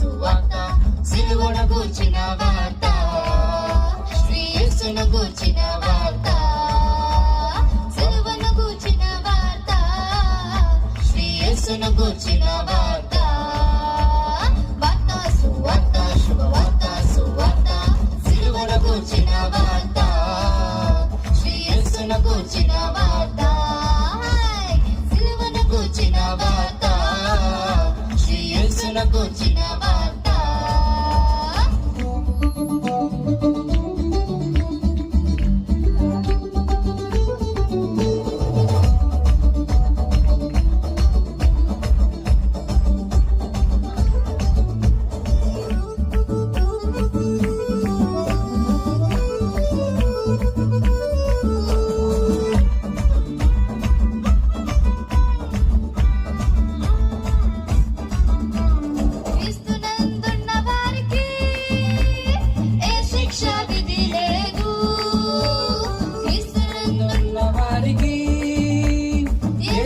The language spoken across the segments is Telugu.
సువార్త సిలువను గూర్చిన వార్త శ్రీ యేసును గూర్చిన వార్త సిలువను గూర్చిన వార్త శ్రీ యేసును గూర్చిన వార్త వార్త సువార్త శుభవార్త సువార్త సిలువను గూర్చిన వార్త శ్రీ యేసును గూర్చిన వార్త సిలువను గూర్చిన వార్త శ్రీ యేసును గూర్చిన వార్త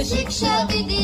శిక్ష విధి